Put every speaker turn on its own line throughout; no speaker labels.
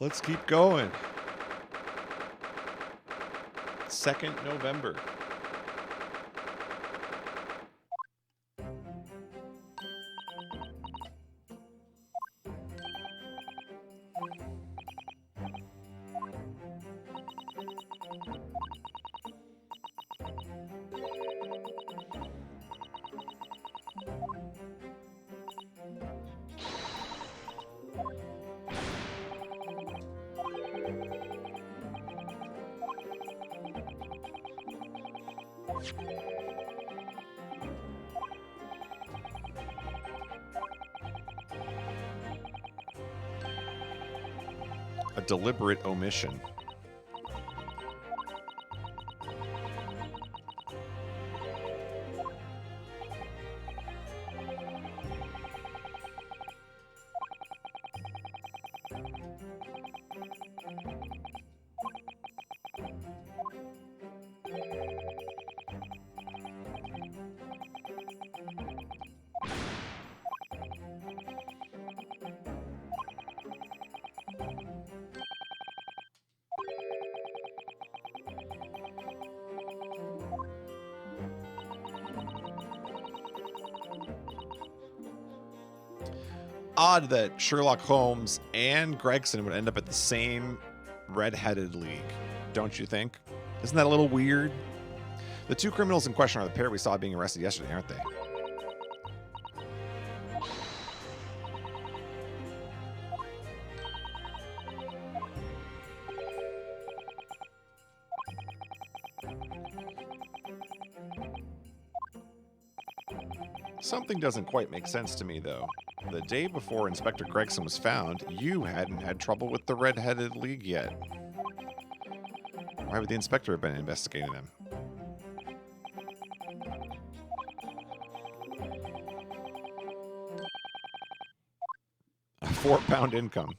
Let's keep going. 2nd November. A deliberate omission. Odd that Sherlock Holmes and Gregson would end up at the same red-headed league, don't you think? Isn't that a little weird? The two criminals in question are the pair we saw being arrested yesterday, aren't they? Something doesn't quite make sense to me, though. The day before Inspector Gregson was found, you hadn't had trouble with the Red-Headed League yet. Why would the inspector have been investigating them? A 4-pound income.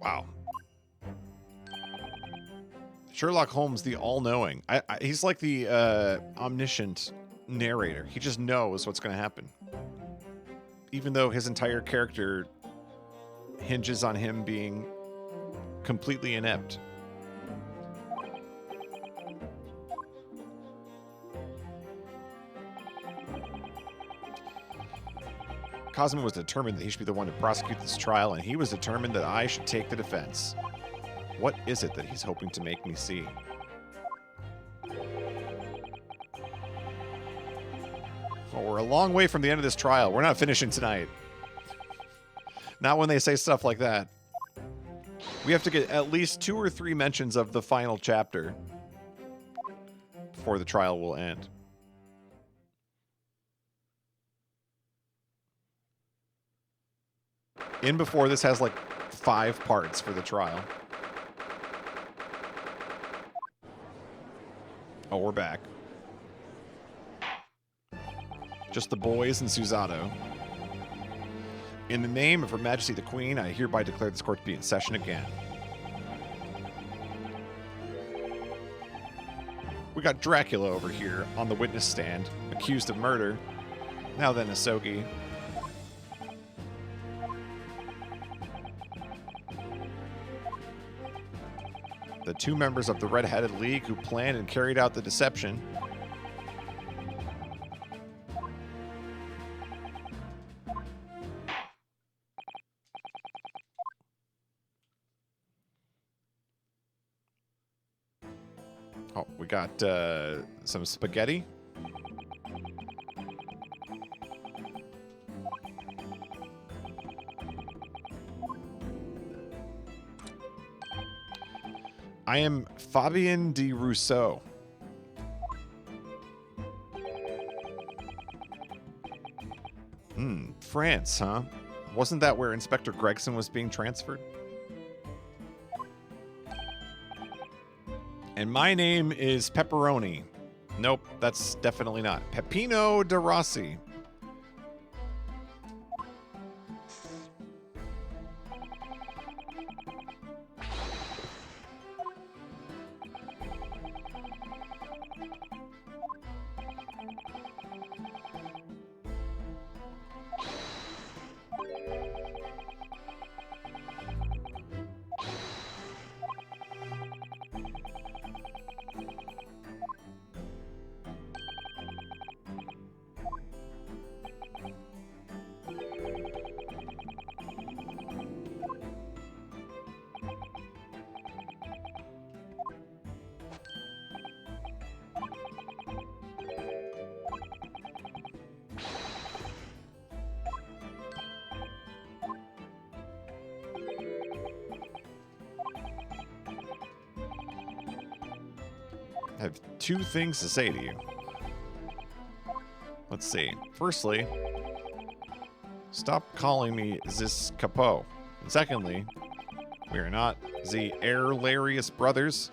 Wow. Sherlock Holmes, the all-knowing. He's like the omniscient narrator. He just knows what's going to happen. Even though his entire character hinges on him being completely inept. Cosmo was determined that he should be the one to prosecute this trial, and he was determined that I should take the defense. What is it that he's hoping to make me see? Well, we're a long way from the end of this trial. We're not finishing tonight. Not when they say stuff like that. We have to get at least 2 or 3 mentions of the final chapter before the trial will end. In Before this has like 5 parts for the trial. Oh, we're back. Just the boys and Susato. In the name of Her Majesty the Queen, I hereby declare this court to be in session again. We got Dracula over here on the witness stand, accused of murder. Now then, Asogi. The 2 members of the Red-Headed League who planned and carried out the deception. Oh, we got some spaghetti. I am Fabien de Rousseau. France, huh? Wasn't that where Inspector Gregson was being transferred? And my name is Pepperoni. Nope, that's definitely not. Peppino de Rossi. I have two things to say to you. Let's see. Firstly, stop calling me this Capo. And secondly, we are not the Airlarius brothers.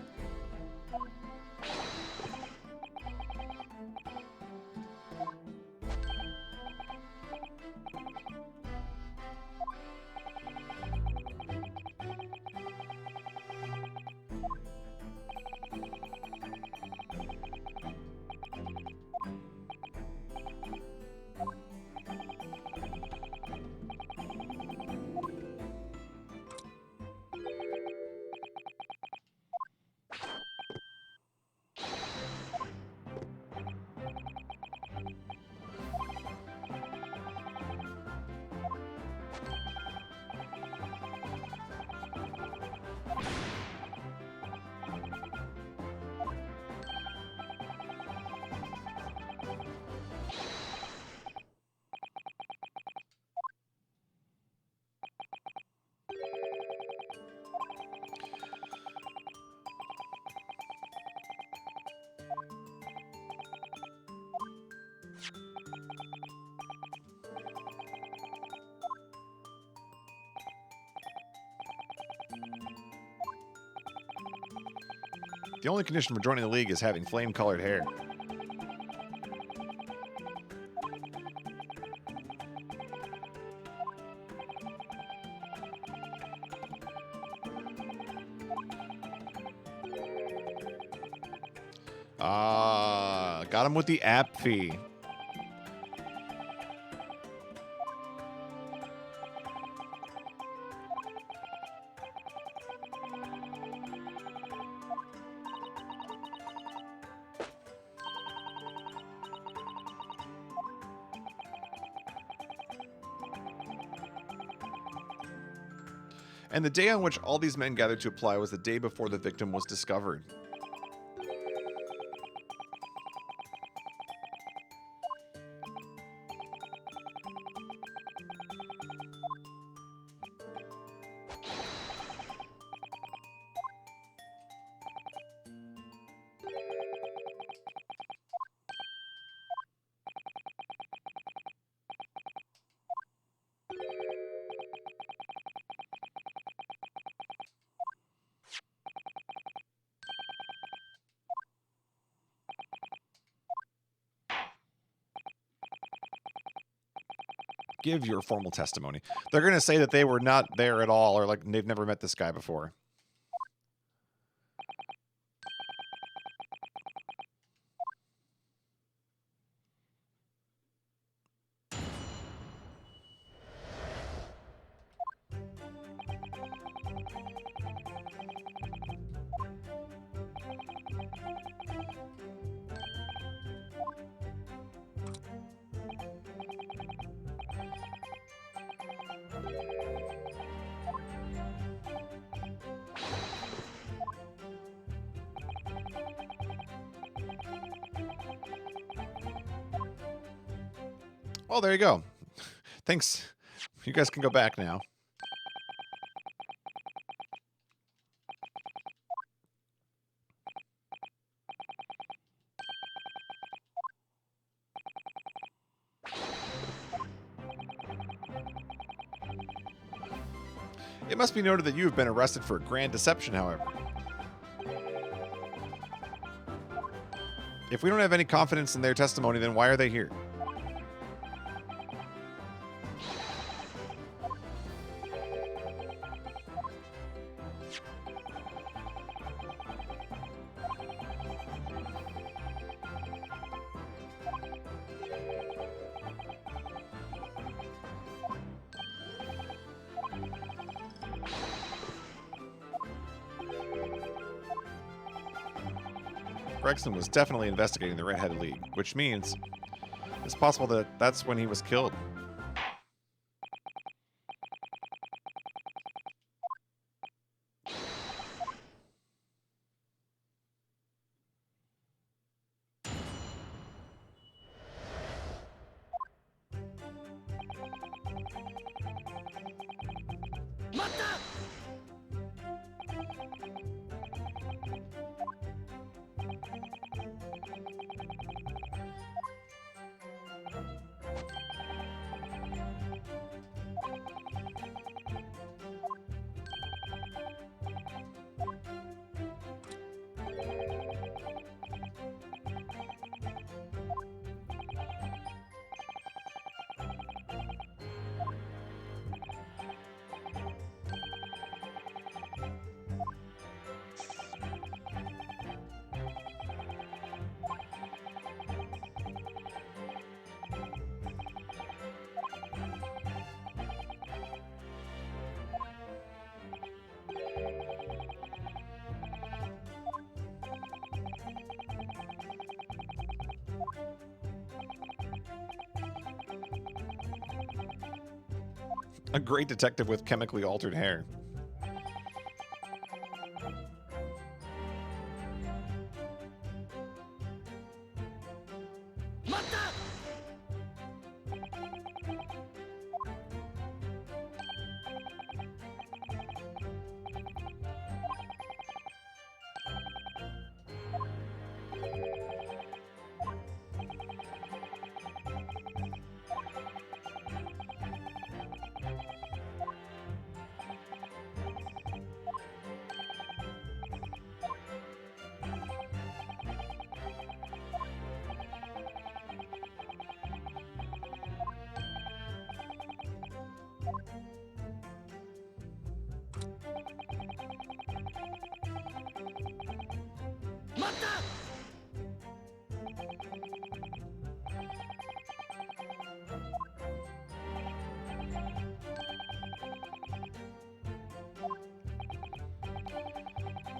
The only condition for joining the league is having flame-colored hair. Got him with the app fee. And the day on which all these men gathered to apply was the day before the victim was discovered. Give your formal testimony. They're going to say that they were not there at all, or like they've never met this guy before. Well, there you go. Thanks. You guys can go back now. It must be noted that you have been arrested for grand deception, however. If we don't have any confidence in their testimony, then why are they here? Gregson was definitely investigating the Red-Headed League, which means it's possible that that's when he was killed. A great detective with chemically altered hair.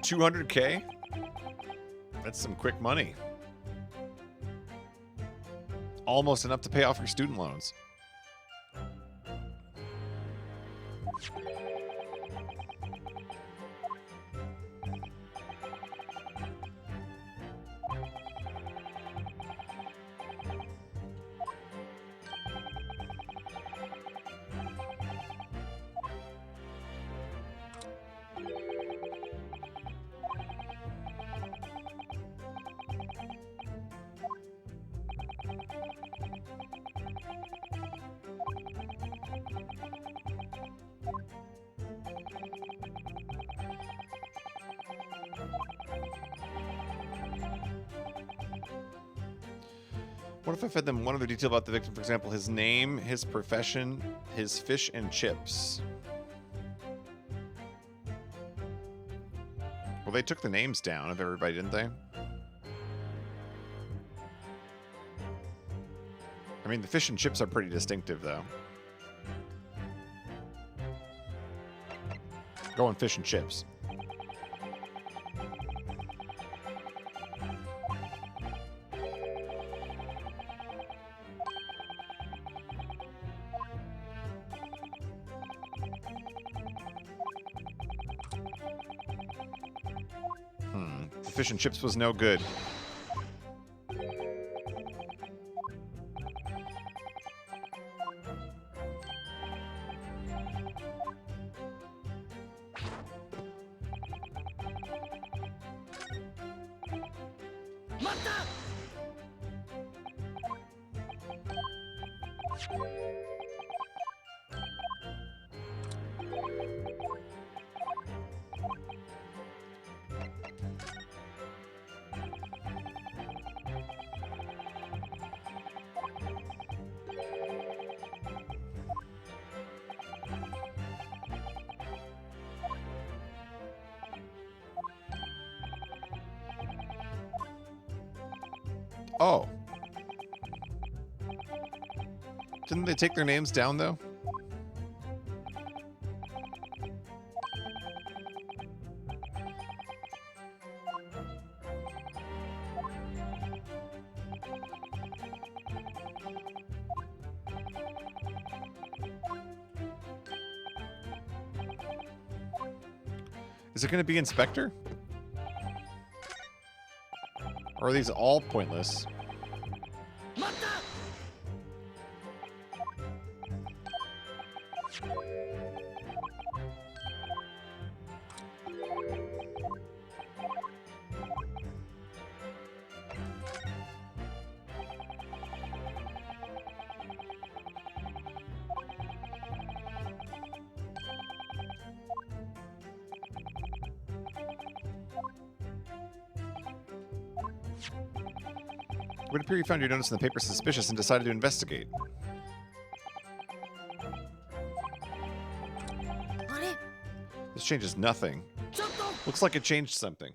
$200K? That's some quick money. Almost enough to pay off your student loans. What if I fed them one other detail about the victim? For example, his name, his profession, his fish and chips. Well, they took the names down of everybody, didn't they? I mean, the fish and chips are pretty distinctive, though. Going fish and chips. The fish and chips was no good. Oh. Didn't they take their names down, though? Is it going to be Inspector? Or are these all pointless? It would appear you found your notice in the paper suspicious and decided to investigate. This changes nothing. Looks like it changed something.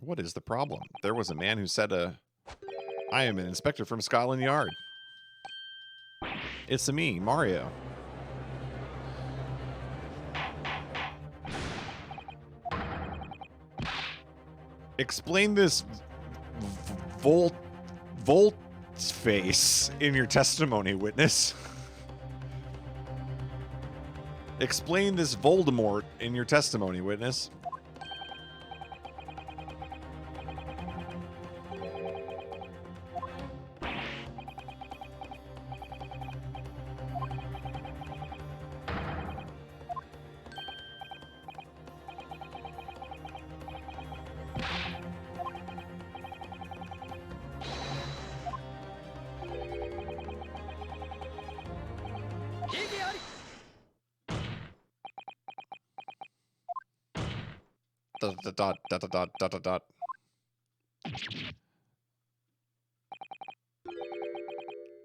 What is the problem? There was a man who said, I am an inspector from Scotland Yard. It's me, Mario. Explain this Volt face in your testimony, witness. Explain this Voldemort in your testimony, witness. Dot.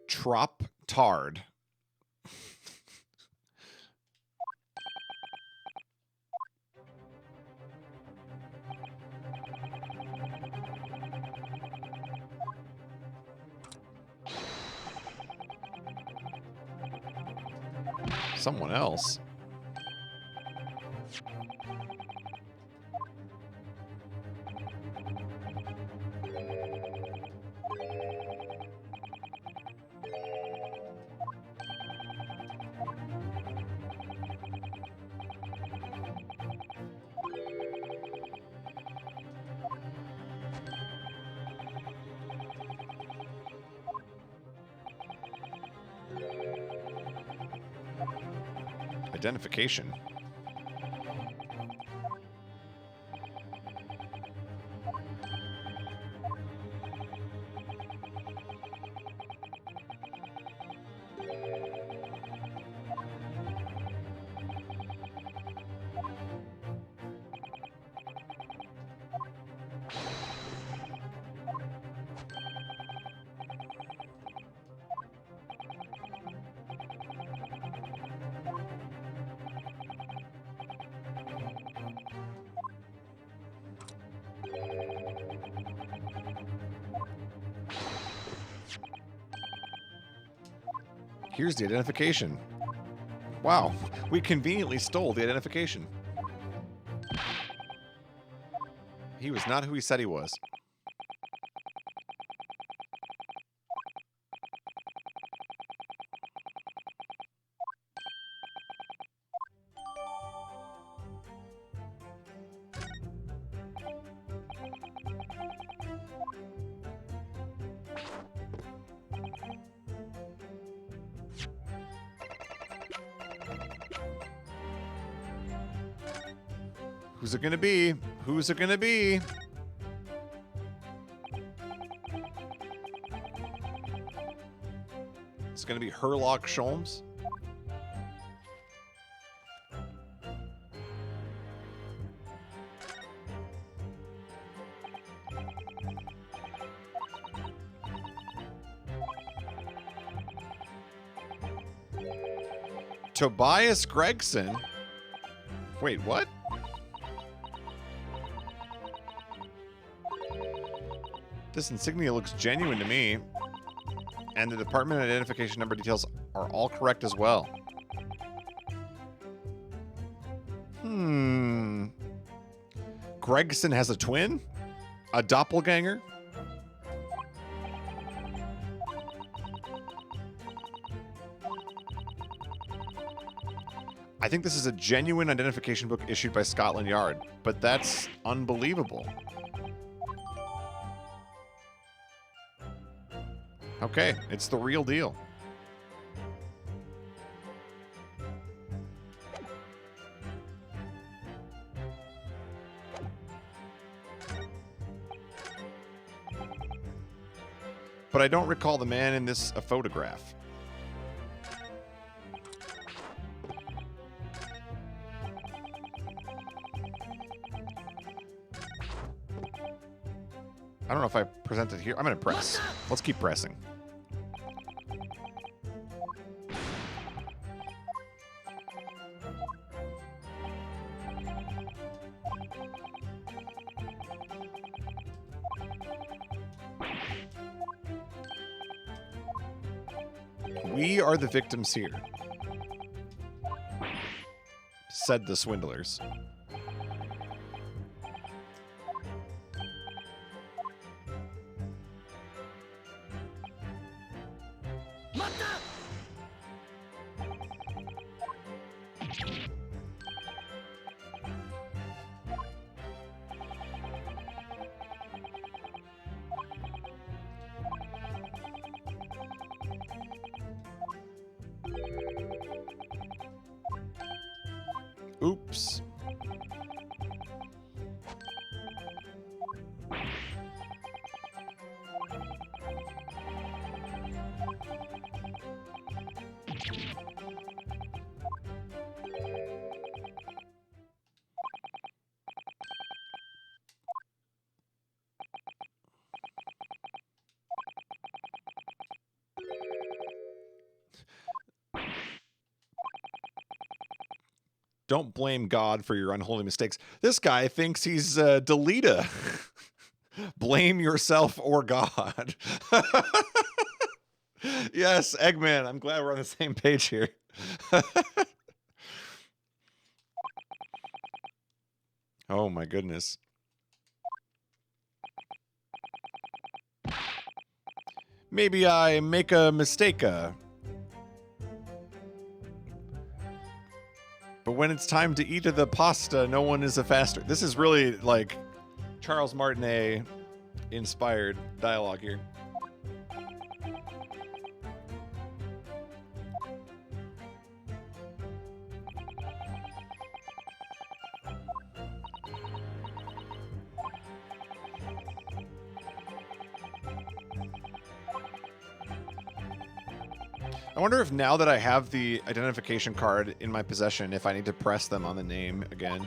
Trop Tard. Someone else. Identification. Here's the identification. Wow, we conveniently stole the identification. He was not who he said he was. Who's it gonna be? Who's it gonna be? It's going to be Herlock Sholmes. Tobias Gregson? Wait, what? This insignia looks genuine to me. And the department identification number details are all correct as well. Gregson has a twin? A doppelganger? I think this is a genuine identification book issued by Scotland Yard, but that's unbelievable. Okay, it's the real deal. But I don't recall the man in this a photograph. I don't know if I present it here. I'm going to press. Let's keep pressing. We are the victims here, said the swindlers. Oops. Don't blame God for your unholy mistakes. This guy thinks he's Delita. Blame yourself or God. Yes, Eggman. I'm glad we're on the same page here. Oh my goodness. Maybe I make a mistake. But when it's time to eat the pasta, no one is a faster. This is really like Charles Martinet inspired dialogue here. I wonder if now that I have the identification card in my possession, if I need to press them on the name again.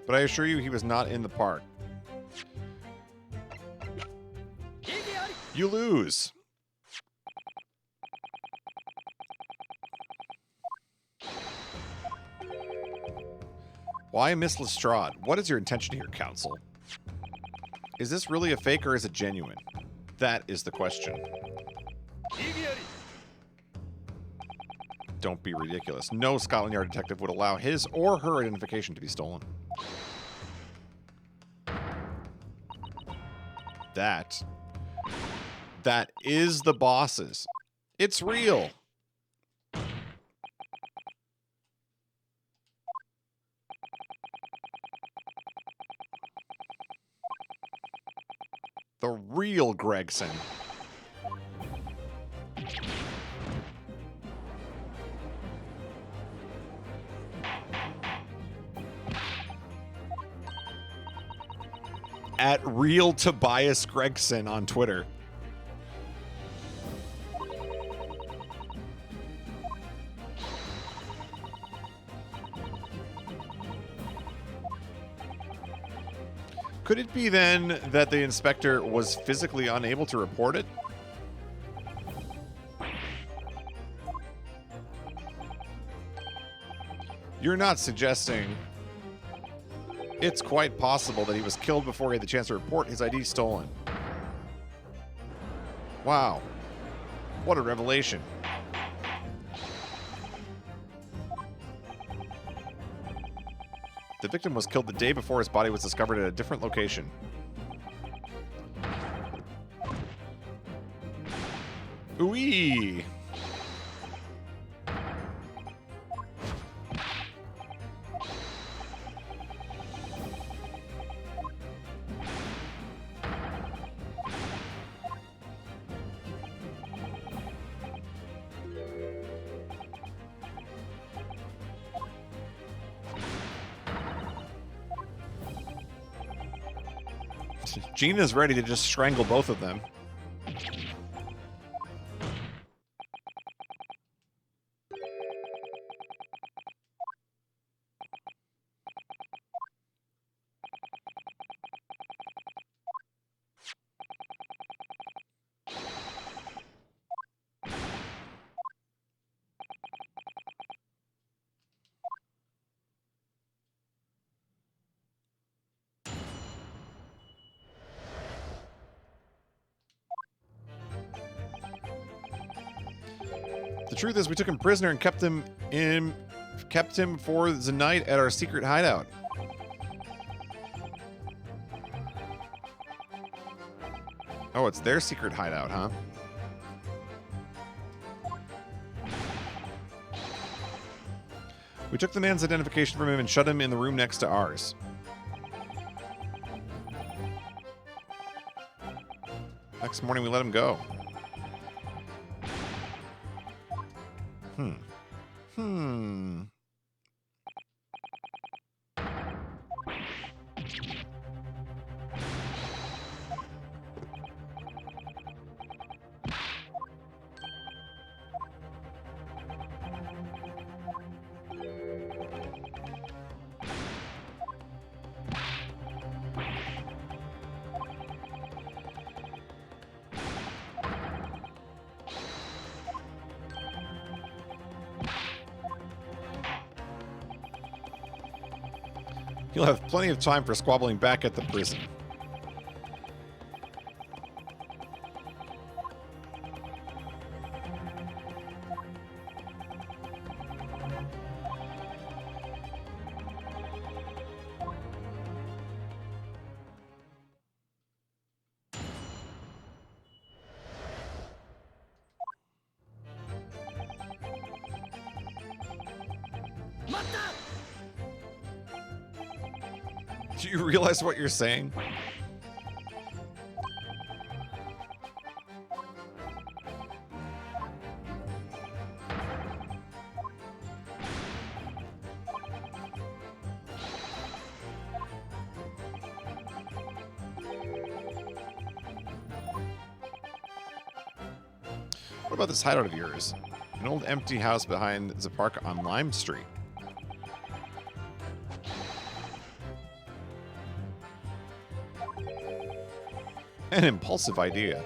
But I assure you he was not in the park. You lose. Why Miss Lestrade? What is your intention here, Counsel? Is this really a fake or is it genuine? That is the question. Don't be ridiculous. No Scotland Yard detective would allow his or her identification to be stolen. That is the boss's. It's real. The real Gregson. At real Tobias Gregson on Twitter. Could it be then that the inspector was physically unable to report it? You're not suggesting it's quite possible that he was killed before he had the chance to report his ID stolen. Wow. What a revelation. The victim was killed the day before his body was discovered at a different location. Ooh-wee. Gina's ready to just strangle both of them. The truth is, we took him prisoner and kept him for the night at our secret hideout. Oh, it's their secret hideout, huh? We took the man's identification from him and shut him in the room next to ours. Next morning, we let him go. Hmm. You'll have plenty of time for squabbling back at the prison. Do you realize what you're saying? What about this hideout of yours? An old empty house behind the park on Lime Street. An impulsive idea.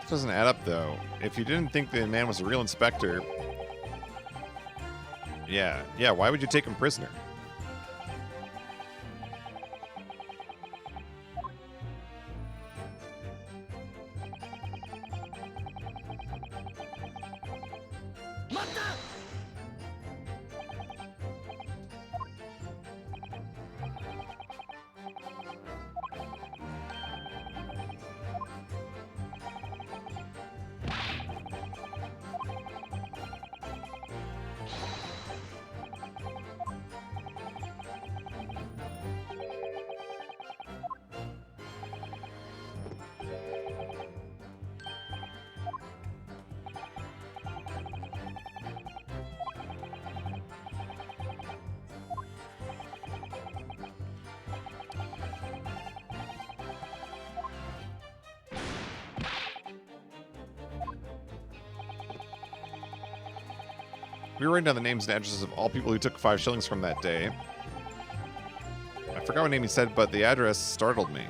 This doesn't add up, though. If you didn't think the man was a real inspector... Yeah, why would you take him prisoner? We were writing down the names and addresses of all people who took 5 shillings from that day. I forgot what name he said, but the address startled me.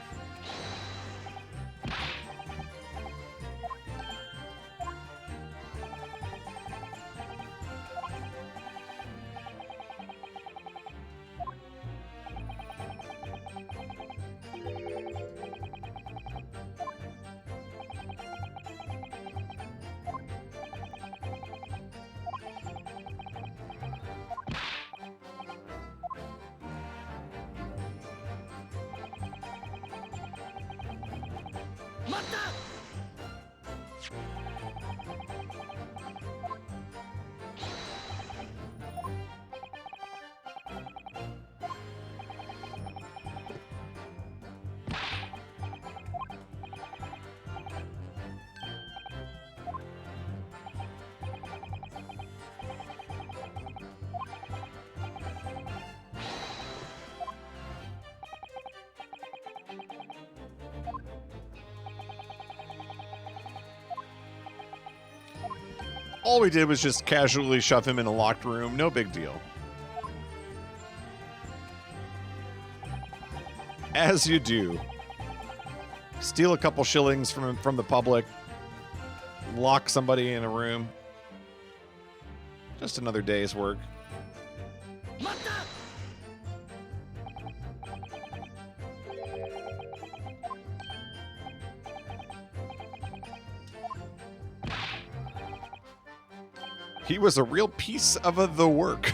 All we did was just casually shove him in a locked room. No big deal. As you do. Steal a couple shillings from the public. Lock somebody in a room. Just another day's work. He was a real piece of the work.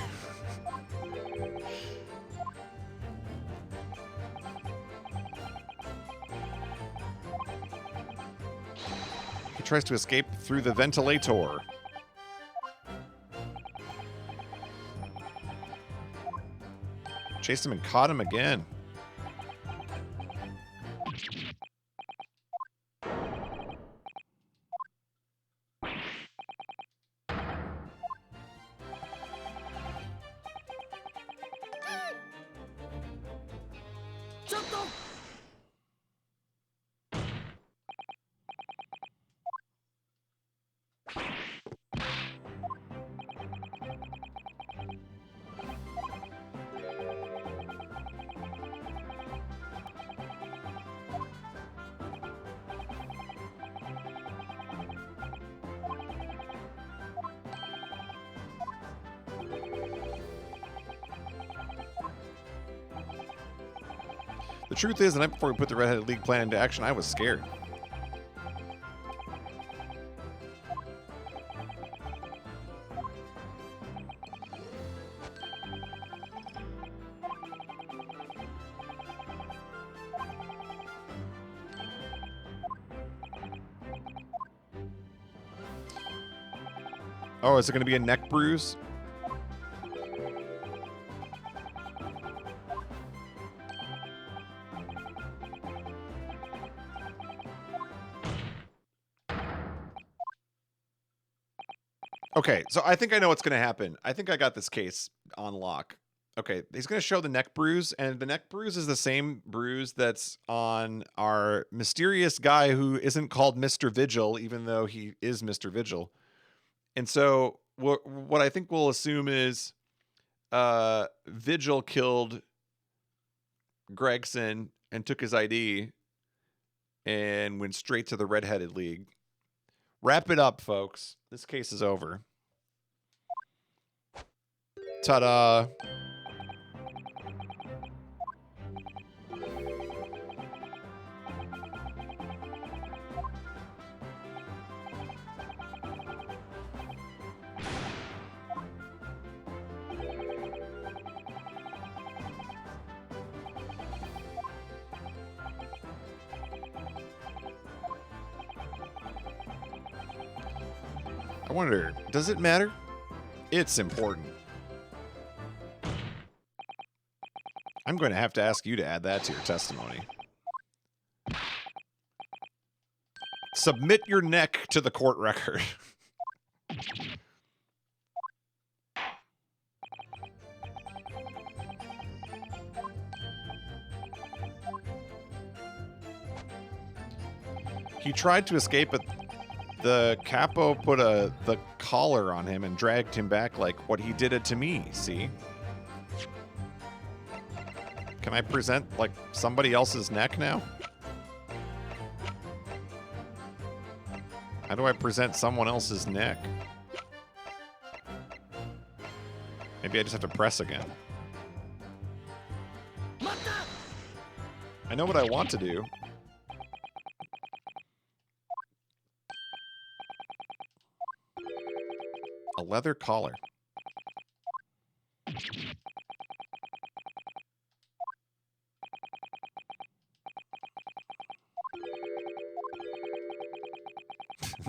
He tries to escape through the ventilator. Chased him and caught him again. The truth is, the night before we put the Red-Headed League plan into action, I was scared. Oh, is it going to be a neck bruise? Okay, so I think I know what's going to happen. I think I got this case on lock. Okay, he's going to show the neck bruise, and the neck bruise is the same bruise that's on our mysterious guy who isn't called Mr. Vigil, even though he is Mr. Vigil. And so what I think we'll assume is Vigil killed Gregson and took his ID and went straight to the Red-Headed League. Wrap it up, folks. This case is over. Ta-da! wonder, does it matter? It's important. I'm going to have to ask you to add that to your testimony. Submit your neck to the court record. He tried to escape, but the capo put the collar on him and dragged him back like what he did it to me, see? Can I present, like, somebody else's neck now? How do I present someone else's neck? Maybe I just have to press again. I know what I want to do. A leather collar.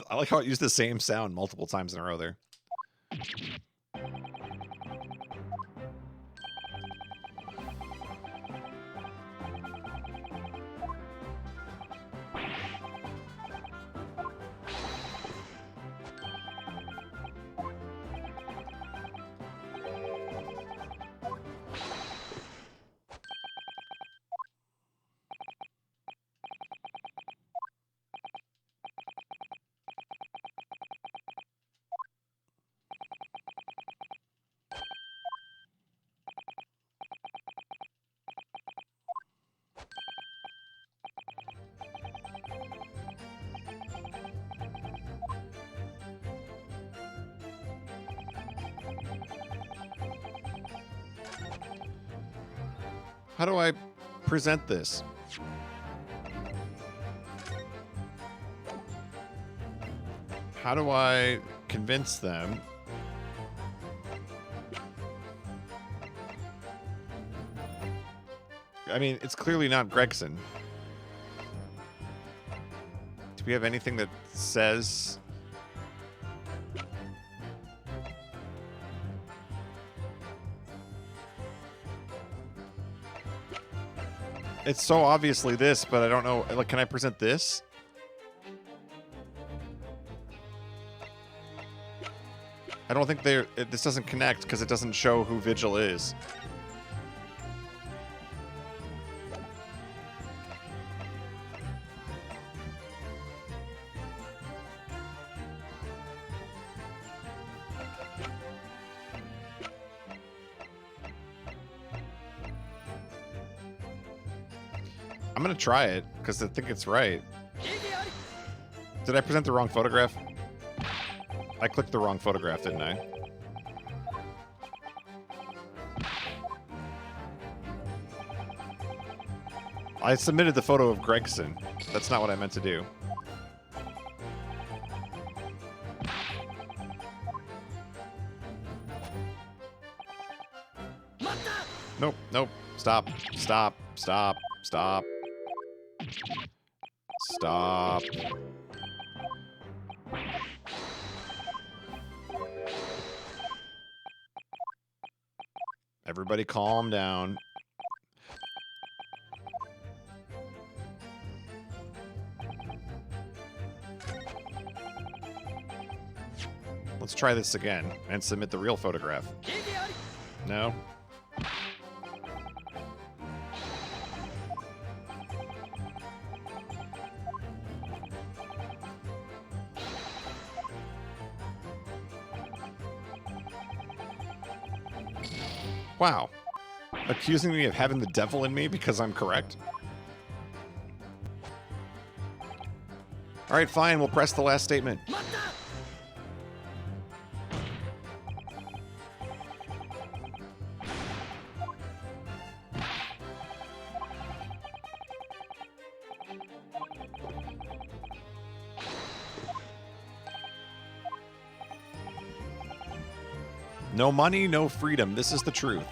I like how it used the same sound multiple times in a row there. How do I present this? How do I convince them? I mean, it's clearly not Gregson. Do we have anything that says... It's so obviously this, but I don't know. Like, can I present this? I don't think this doesn't connect because it doesn't show who Vigil is. I'm gonna try it because I think it's right. Did I present the wrong photograph? I clicked the wrong photograph, didn't I? I submitted the photo of Gregson. That's not what I meant to do. Nope, nope. Stop, stop, stop, stop. Stop. Everybody calm down. Let's try this again and submit the real photograph. No? Wow. Accusing me of having the devil in me because I'm correct? Alright, fine. We'll press the last statement. No money, no freedom. This is the truth.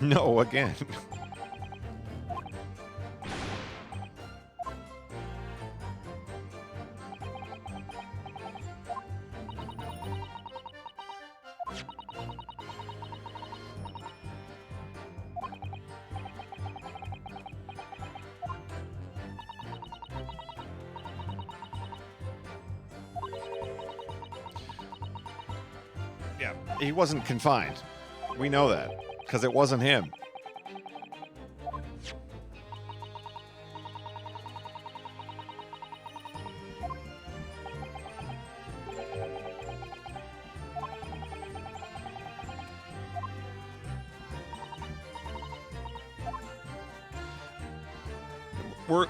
No, again. Yeah, he wasn't confined. We know that because it wasn't him.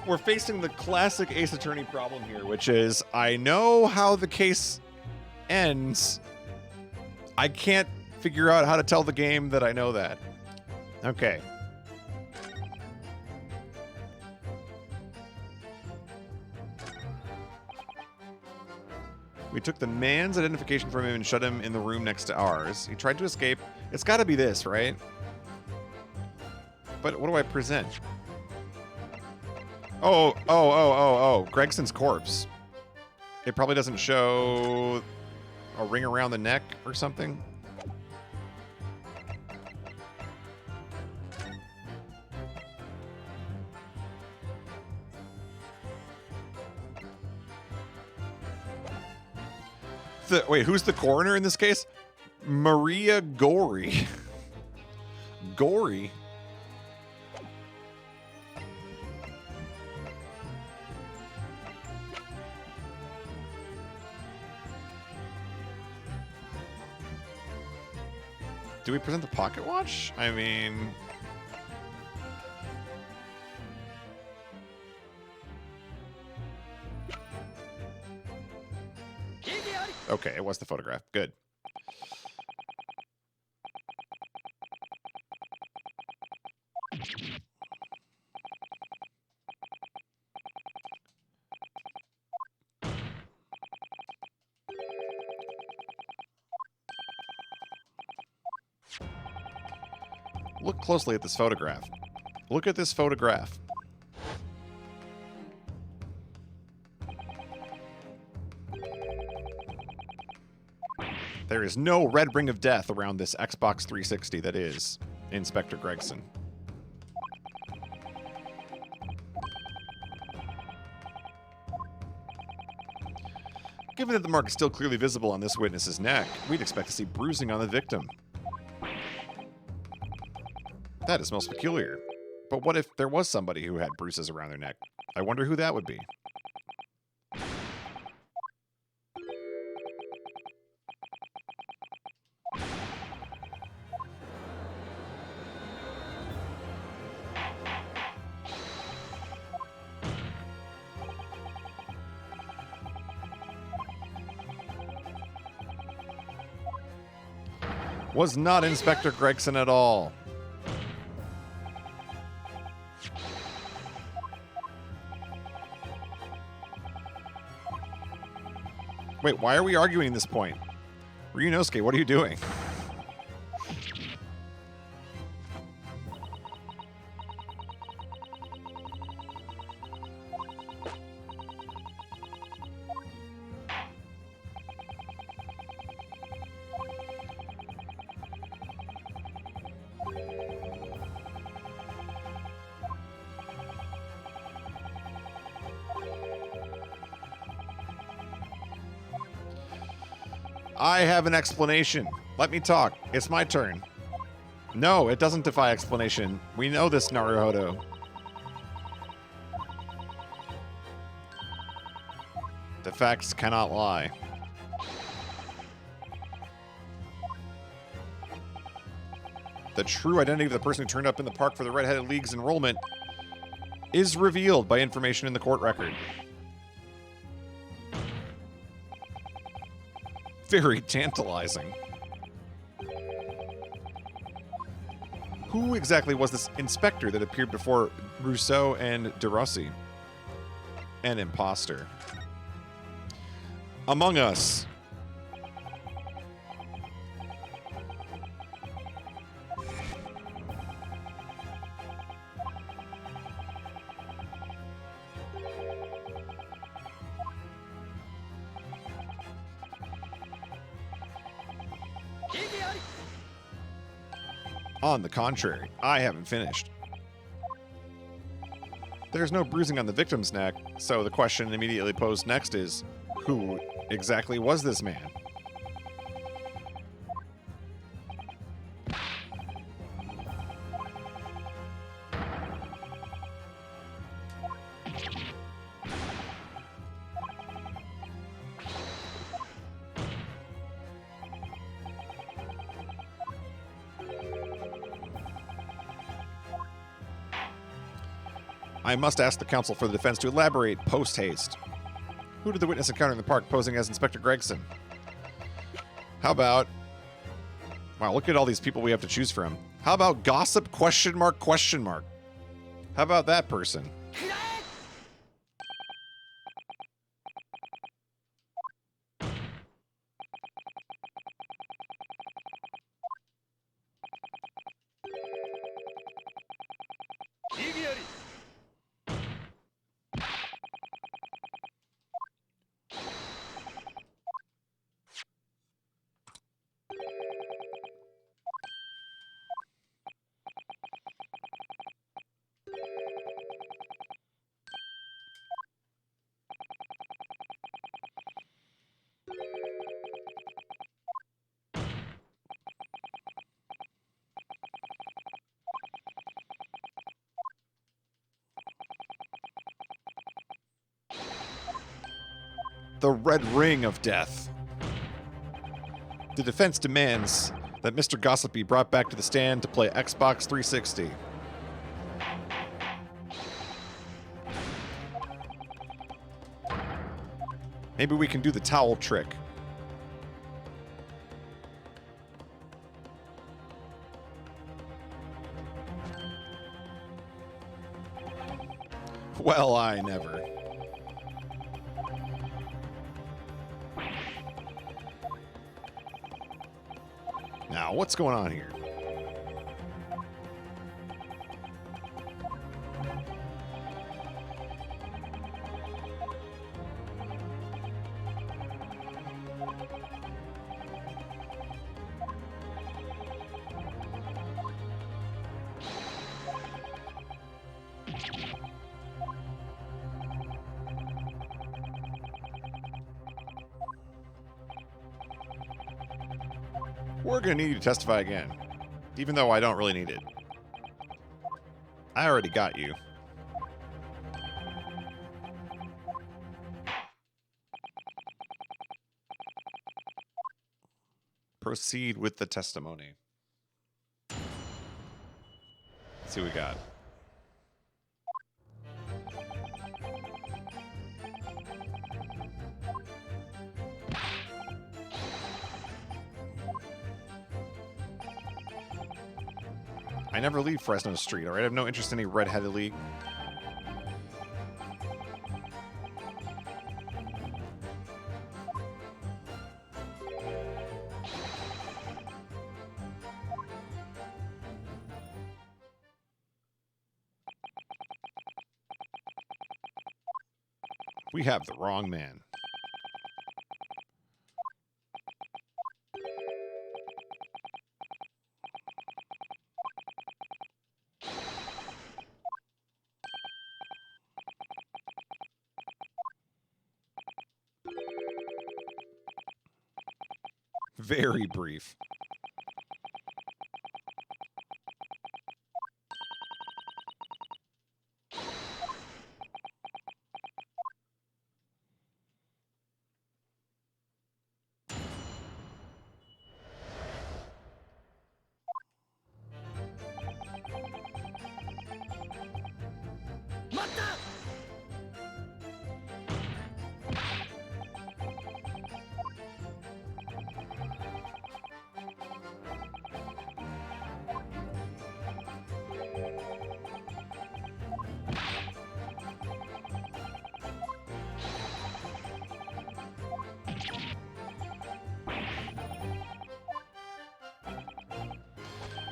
We're facing the classic Ace Attorney problem here, which is I know how the case ends. I can't figure out how to tell the game that I know that. Okay. We took the man's identification from him and shut him in the room next to ours. He tried to escape. It's got to be this, right? But what do I present? Oh, Gregson's corpse. It probably doesn't show a ring around the neck or something. Wait, who's the coroner in this case? Maria Gory. Gory? Do we present the pocket watch? I mean... Okay, it was the photograph. Good. Look closely at this photograph. Look at this photograph. There is no red ring of death around this Xbox 360 that is Inspector Gregson. Given that the mark is still clearly visible on this witness's neck, we'd expect to see bruising on the victim. That is most peculiar. But what if there was somebody who had bruises around their neck? I wonder who that would be. Was not Inspector Gregson at all. Wait, why are we arguing this point? Ryunosuke, what are you doing? I have an explanation. Let me talk. It's my turn. No, it doesn't defy explanation. We know this, Naruhodo. The facts cannot lie. The true identity of the person who turned up in the park for the Red-Headed League's enrollment is revealed by information in the court record. Very tantalizing. Who exactly was this inspector that appeared before Rousseau and De Rossi? An imposter. Among Us. On the contrary, I haven't finished. There's no bruising on the victim's neck, so the question immediately posed next is, who exactly was this man? I must ask the counsel for the defense to elaborate post-haste. Who did the witness encounter in the park posing as Inspector Gregson? How about... Wow, look at all these people we have to choose from. How about gossip question mark question mark? How about that person? The Red Ring of Death. The defense demands that Mr. Gossip be brought back to the stand to play Xbox 360. Maybe we can do the towel trick. Well, I never. Now, what's going on here? We're going to need you to testify again, even though I don't really need it. I already got you. Proceed with the testimony. Let's see what we got. I never leave Fresno Street, alright? I have no interest in any red-headed league. We have the wrong man. Very brief.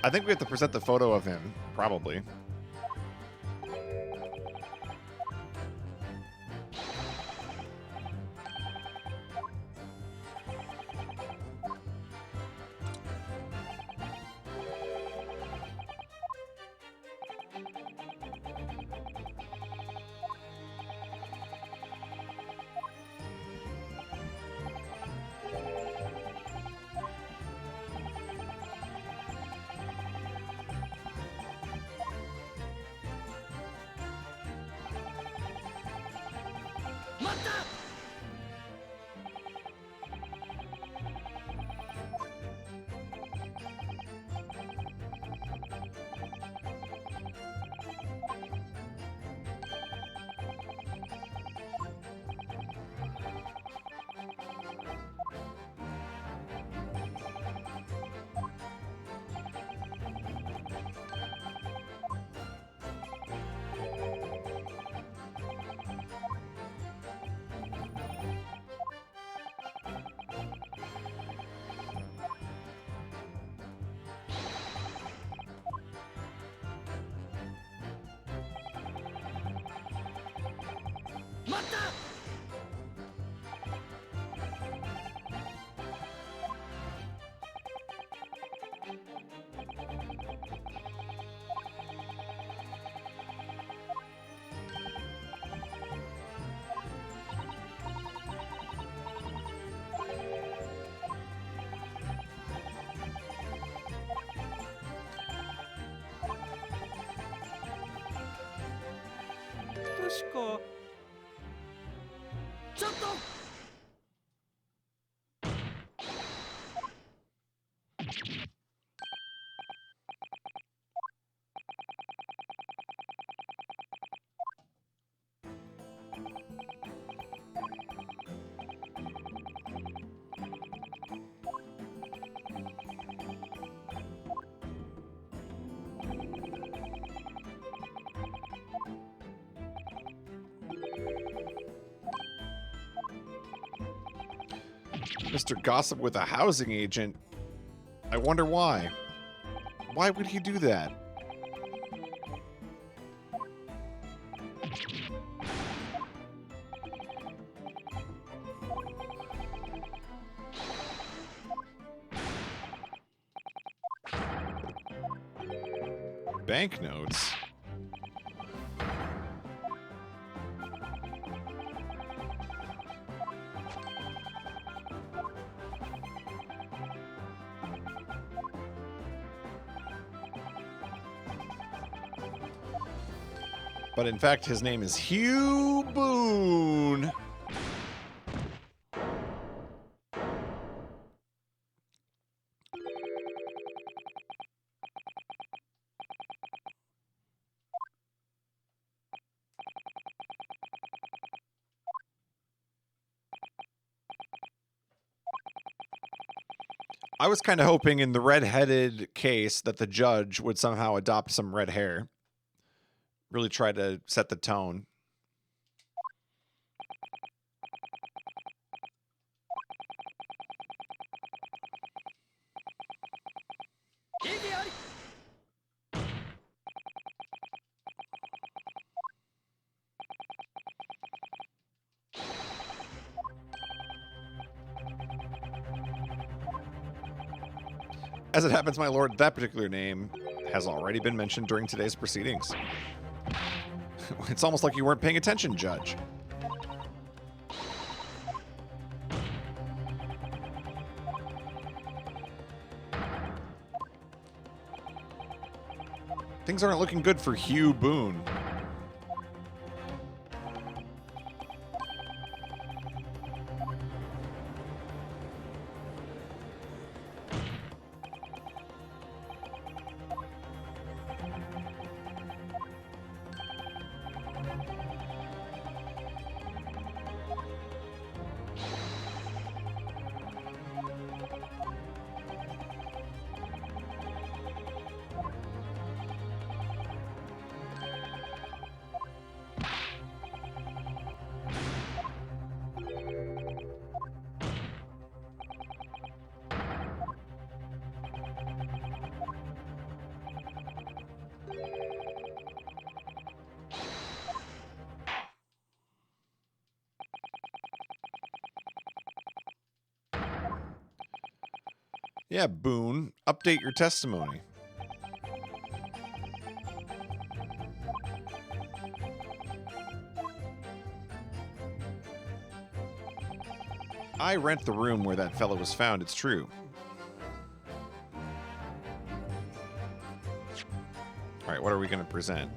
I think we have to present the photo of him, probably.
確かちょっと
Mr. Gossip with a housing agent? I wonder why. Why would he do that? Banknotes? But in fact, his name is Hugh Boone. I was kind of hoping in the red-headed case that the judge would somehow adopt some red hair. Really try to set the tone. As it happens, my lord, that particular name has already been mentioned during today's proceedings. It's almost like you weren't paying attention, Judge. Things aren't looking good for Hugh Boone. Yeah, Boone, update your testimony. I rent the room where that fellow was found, it's true. Alright, what are we going to present?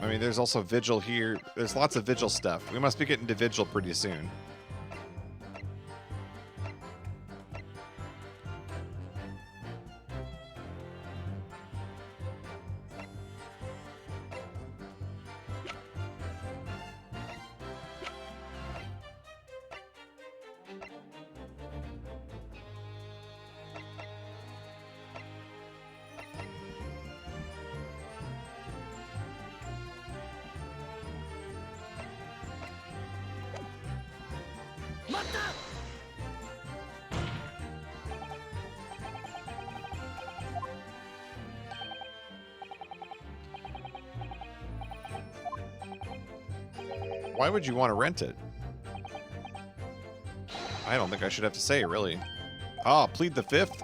I mean, there's also Vigil here. There's lots of Vigil stuff. We must be getting to Vigil pretty soon. Why would you want to rent it? I don't think I should have to say, really. Ah, plead the fifth?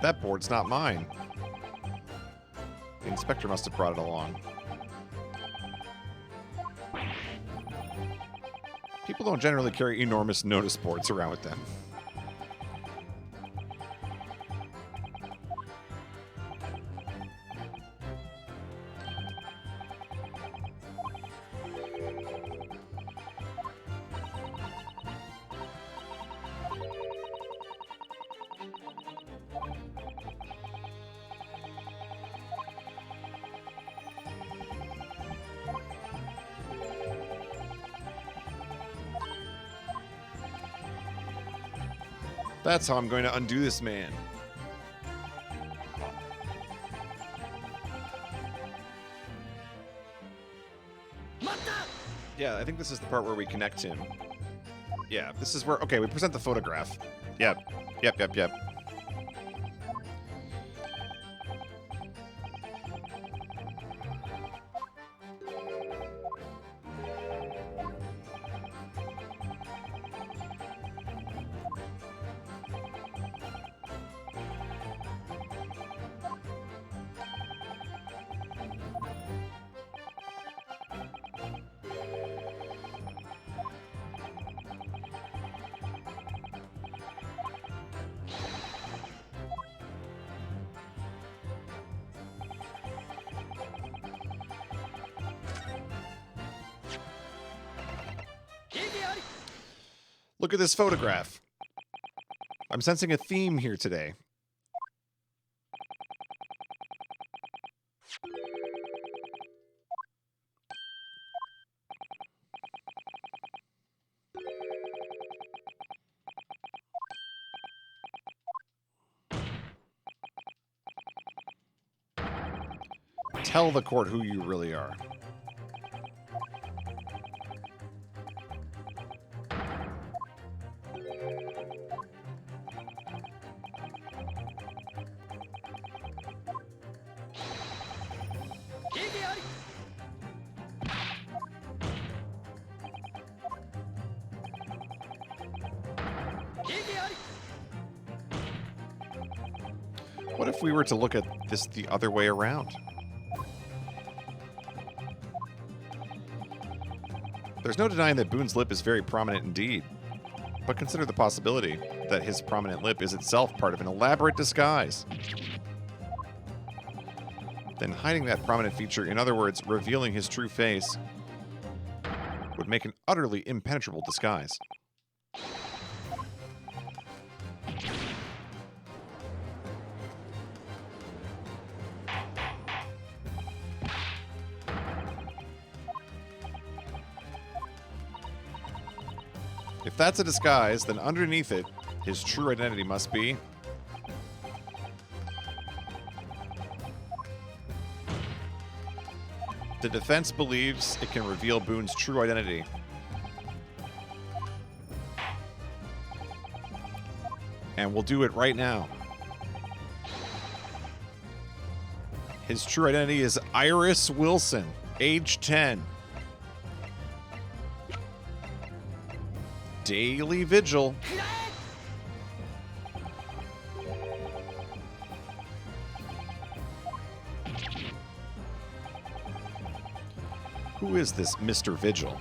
That board's not mine. The inspector must have brought it along. People don't generally carry enormous notice boards around with them. That's how I'm going to undo this man. Yeah, I think this is the part where we connect him. Yeah, this is where... Okay, we present the photograph. Yep. Yep. Look at this photograph. I'm sensing a theme here today. Tell the court who you really are. What if we were to look at this the other way around? There's no denying that Boone's lip is very prominent indeed, but consider the possibility that his prominent lip is itself part of an elaborate disguise. Then hiding that prominent feature, in other words, revealing his true face, would make an utterly impenetrable disguise. If that's a disguise, then underneath it, his true identity must be... The defense believes it can reveal Boone's true identity. And we'll do it right now. His true identity is Iris Wilson, age 10. Daily Vigil. Who is this Mr. Vigil?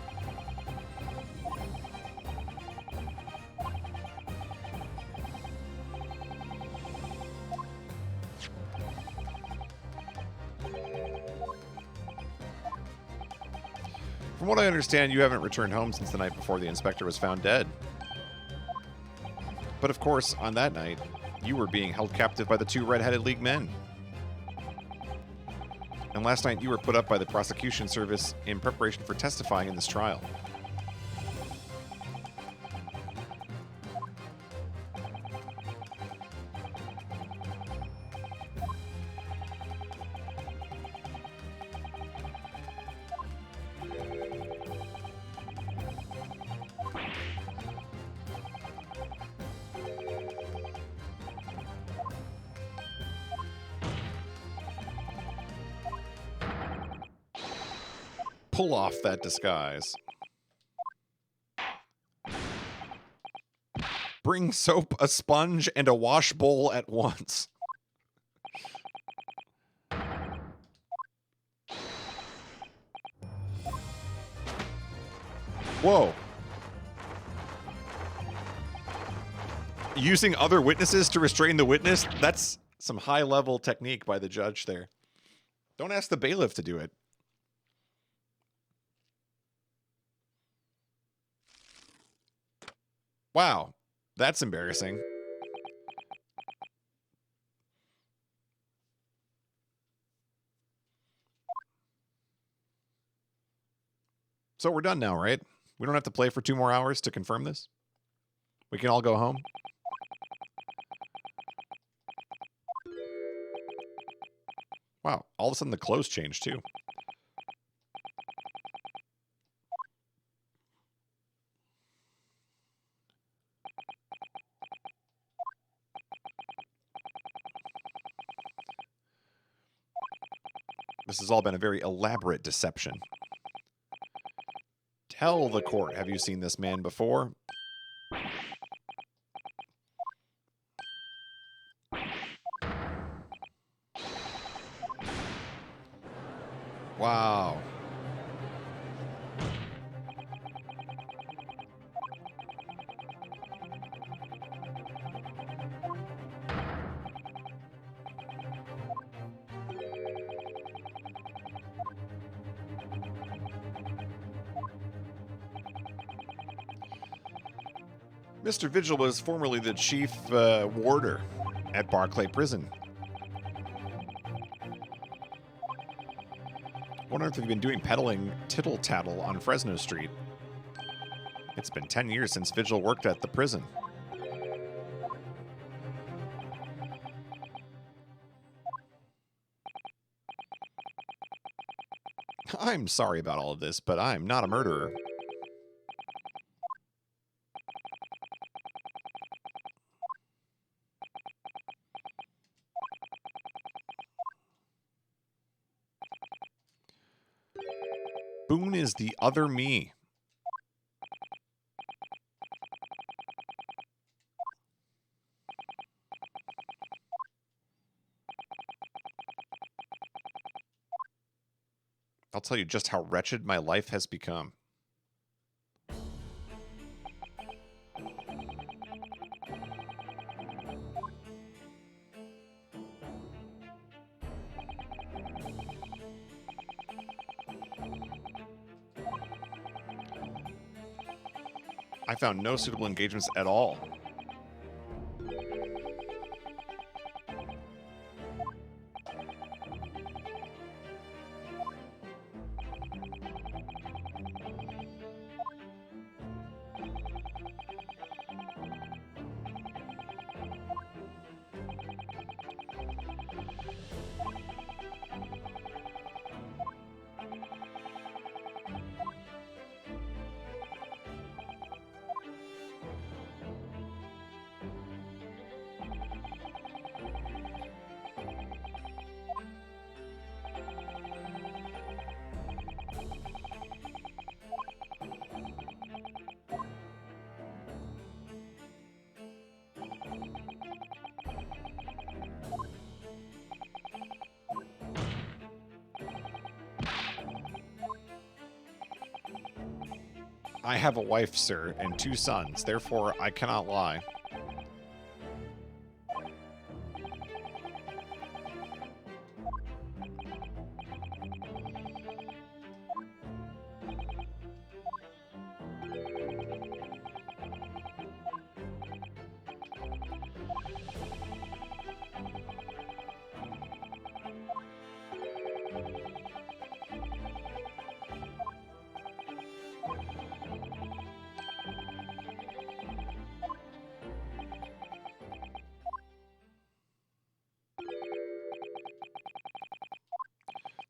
From what I understand, you haven't returned home since the night before the inspector was found dead. But of course, on that night, you were being held captive by the two red-headed League men. And last night, you were put up by the prosecution service in preparation for testifying in this trial. Pull off that disguise. Bring soap, a sponge, and a wash bowl at once. Whoa. Using other witnesses to restrain the witness? That's some high-level technique by the judge there. Don't ask the bailiff to do it. Wow, that's embarrassing. So we're done now, right? We don't have to play for 2 more hours to confirm this? We can all go home? Wow, all of a sudden the clothes changed too. This has all been a very elaborate deception. Tell the court, have you seen this man before? Wow. Mr. Vigil was formerly the chief warder at Barclay Prison. Wonder if you've been doing peddling tittle-tattle on Fresno Street. It's been 10 years since Vigil worked at the prison. I'm sorry about all of this, but I'm not a murderer. Boone is the other me. I'll tell you just how wretched my life has become. I found no suitable engagements at all. I have a wife, sir, and 2 sons. Therefore, I cannot lie.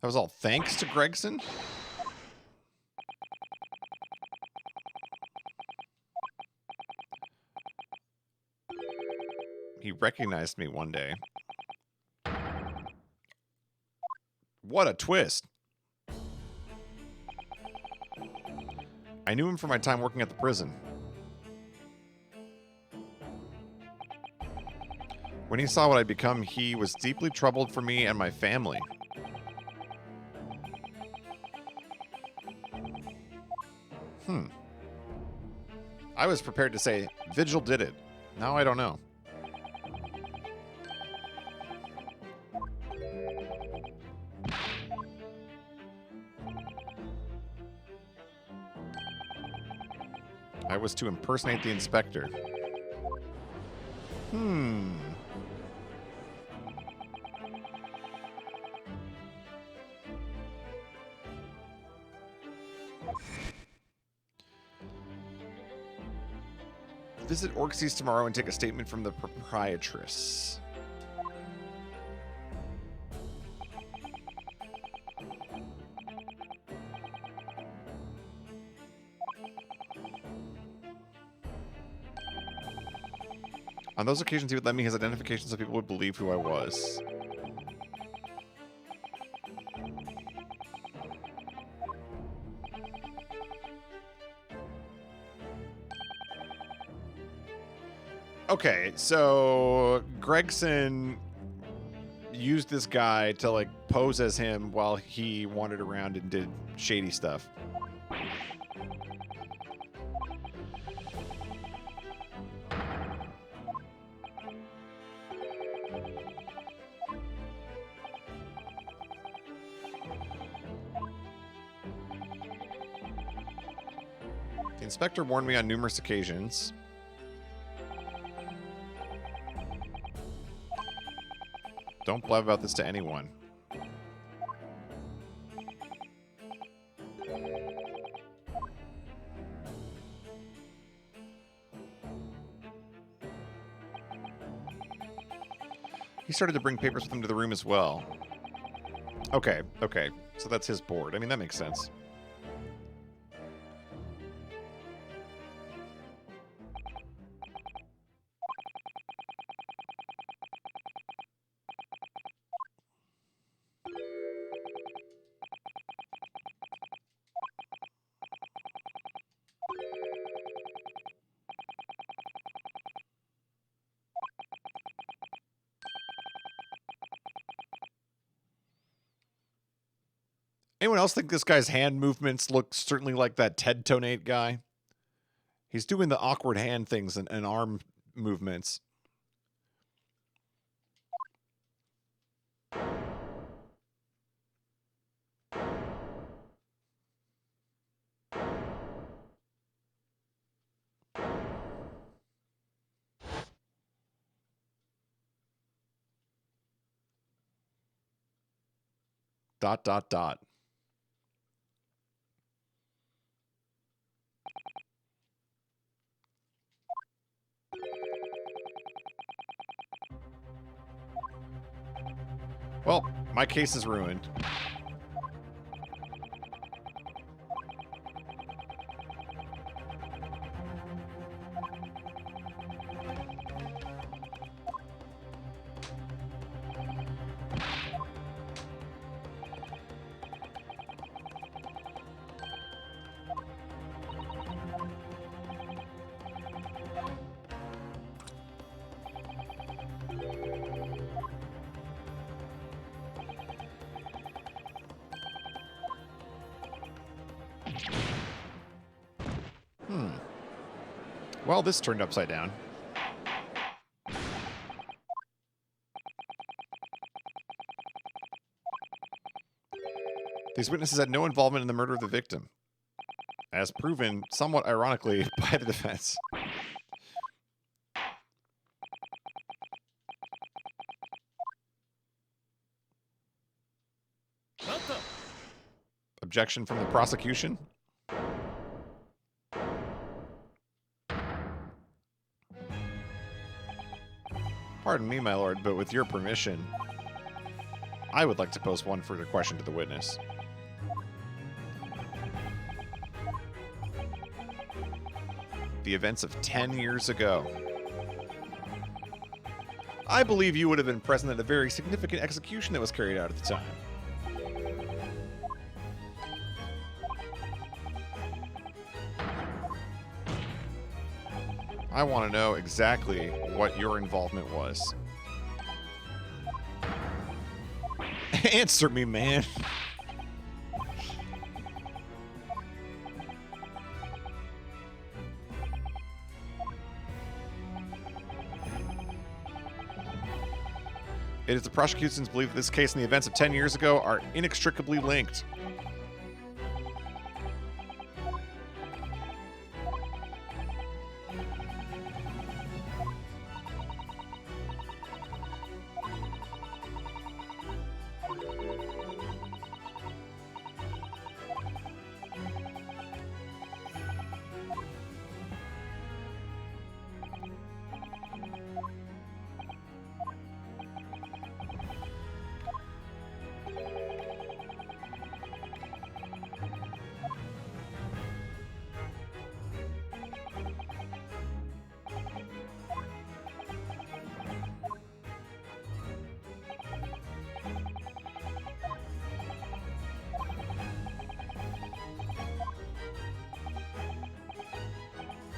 That was all thanks to Gregson? He recognized me one day. What a twist. I knew him from my time working at the prison. When he saw what I'd become, he was deeply troubled for me and my family. I was prepared to say, Vigil did it. Now I don't know. I was to impersonate the inspector. Visit Orxys tomorrow and take a statement from the proprietress. On those occasions, he would lend me his identification so people would believe who I was. Okay, so Gregson used this guy to, like, pose as him while he wandered around and did shady stuff. The inspector warned me on numerous occasions. Don't blab about this to anyone. He started to bring papers with him to the room as well. Okay, okay. So that's his board. I mean, that makes sense. Anyone else think this guy's hand movements look certainly like that Ted Tonate guy? He's doing the awkward hand things and arm movements. Dot, dot, dot. Well, my case is ruined. Well, this turned upside down. These witnesses had no involvement in the murder of the victim, as proven, somewhat ironically, by the defense. Objection from the prosecution? Pardon me, my lord, but with your permission, I would like to pose one further question to the witness. The events of 10 years ago. I believe you would have been present at a very significant execution that was carried out at the time. I want to know exactly what your involvement was. Answer me, man. It is the prosecution's belief that this case and the events of 10 years ago are inextricably linked.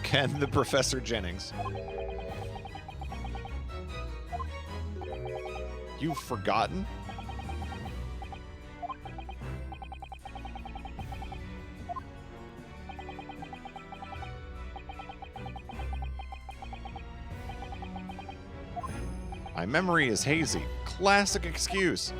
Ken the Professor Jennings. You've forgotten? My memory is hazy. Classic excuse.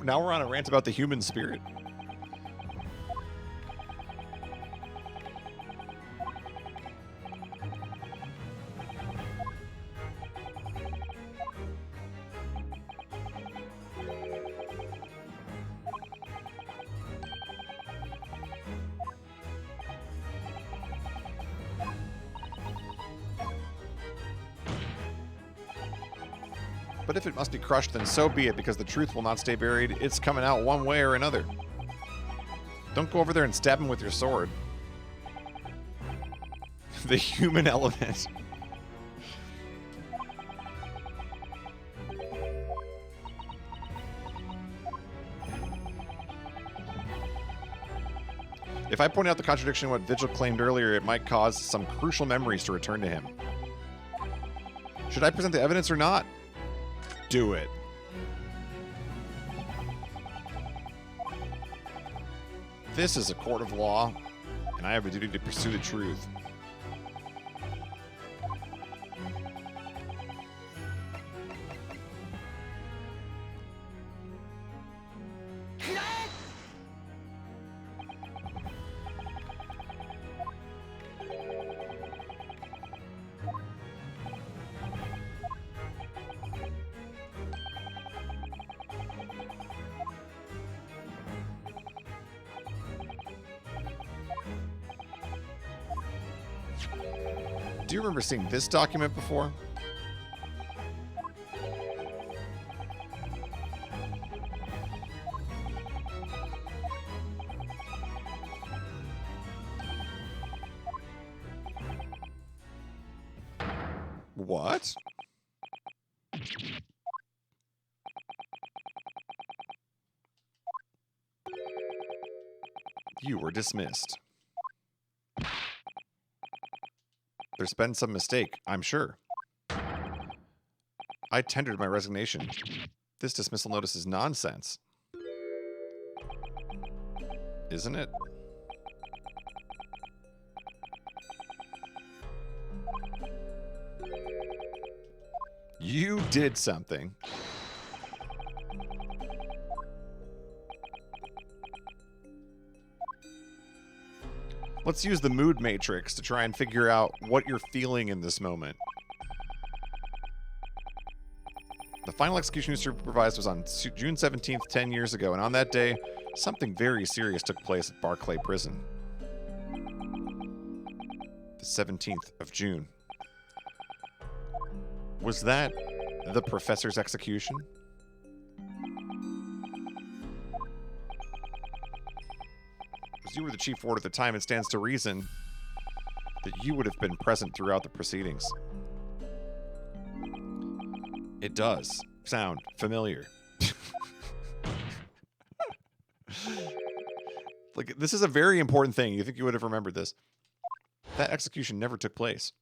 Now we're on a rant about the human spirit. But if it must be crushed, then so be it, because the truth will not stay buried. It's coming out one way or another. Don't go over there and stab him with your sword. The human element. If I point out the contradiction in what Vigil claimed earlier, it might cause some crucial memories to return to him. Should I present the evidence or not? Do it. This is a court of law, and I have a duty to pursue the truth. Do you remember seeing this document before? What? You were dismissed. There's been some mistake, I'm sure. I tendered my resignation. This dismissal notice is nonsense. Isn't it? You did something. Let's use the mood matrix to try and figure out what you're feeling in this moment. The final execution you supervised was on June 17th, 10 years ago, and on that day, something very serious took place at Barclay Prison. The 17th of June. Was that the professor's execution? As you were the chief warder at the time, it stands to reason that you would have been present throughout the proceedings. It does sound familiar. Like, this is a very important thing. You think you would have remembered this. That execution never took place.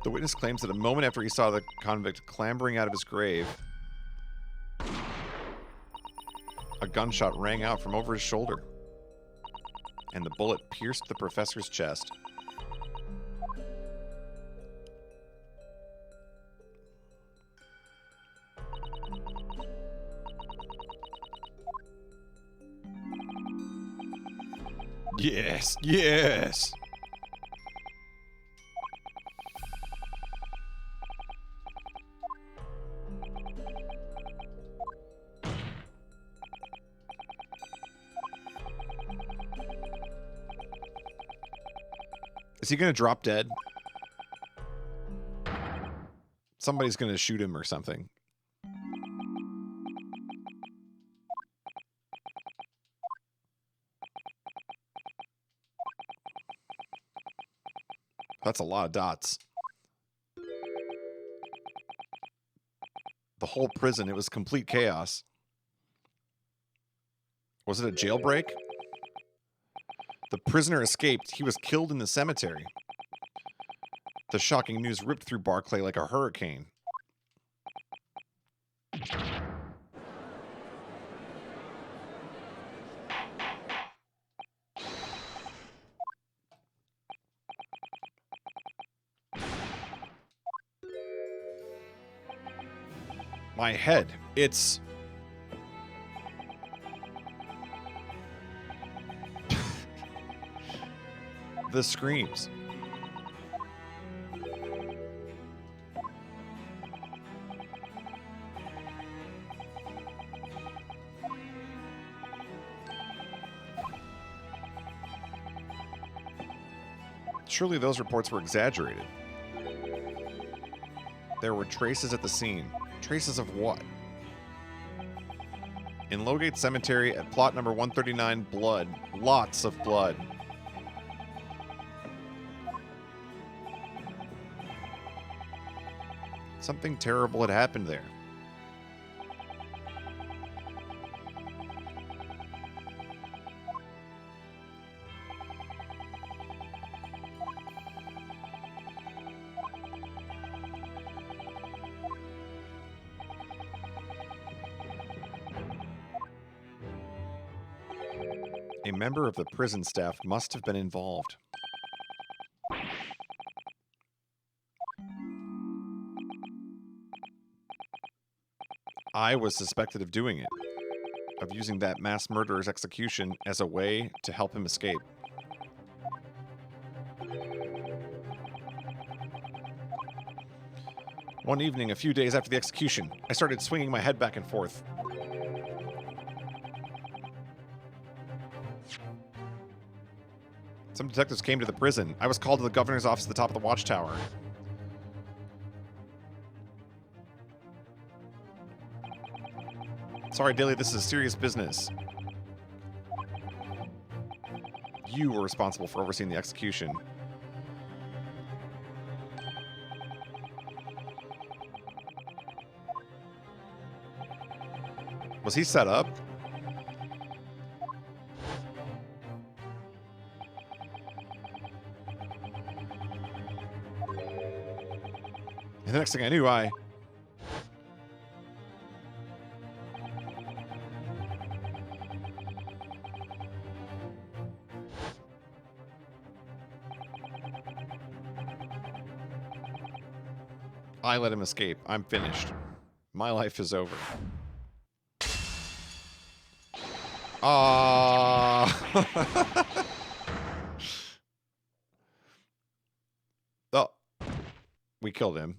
The witness claims that a moment after he saw the convict clambering out of his grave, a gunshot rang out from over his shoulder, and the bullet pierced the professor's chest. Yes, yes! Is he going to drop dead? Somebody's going to shoot him or something. That's a lot of dots. The whole prison, it was complete chaos. Was it a jailbreak? The prisoner escaped. He was killed in the cemetery. The shocking news ripped through Barclay like a hurricane. My head. It's... the screams. Surely those reports were exaggerated. There were traces at the scene. Traces of what? In Lowgate Cemetery at plot number 139, blood. Lots of blood. Something terrible had happened there. A member of the prison staff must have been involved. I was suspected of doing it, of using that mass murderer's execution as a way to help him escape. One evening, a few days after the execution, I started swinging my head back and forth. Some detectives came to the prison. I was called to the governor's office at the top of the watchtower. Sorry, Daly, this is serious business. You were responsible for overseeing the execution. Was he set up? And the next thing I knew, I... I let him escape. I'm finished. My life is over. Ah. Oh, we killed him.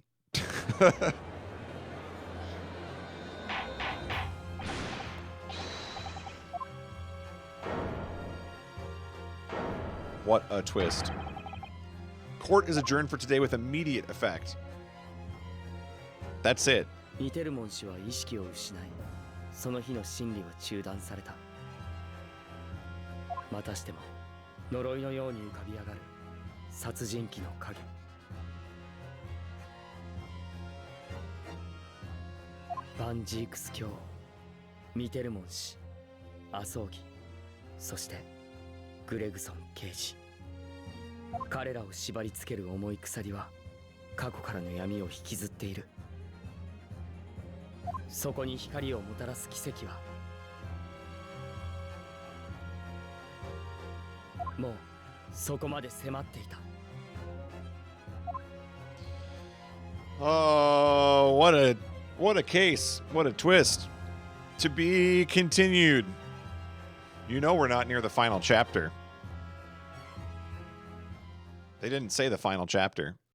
What a twist. Court is adjourned for today with immediate effect. That's it.
イテルモン氏は意識を失い、その日の審理は中断された。またしても呪いのように浮かび上がる殺人鬼の影。バンジークス卿、ミテルモン氏、アソーギ、そしてグレグソン刑事。彼らを縛り付ける重い鎖は過去からの闇を引きずっている。そこに光をもたらす奇跡はもうそこまで迫っていた。
Oh, what a case. What a twist. To be continued. You know we're not near the final chapter. They didn't say the final chapter.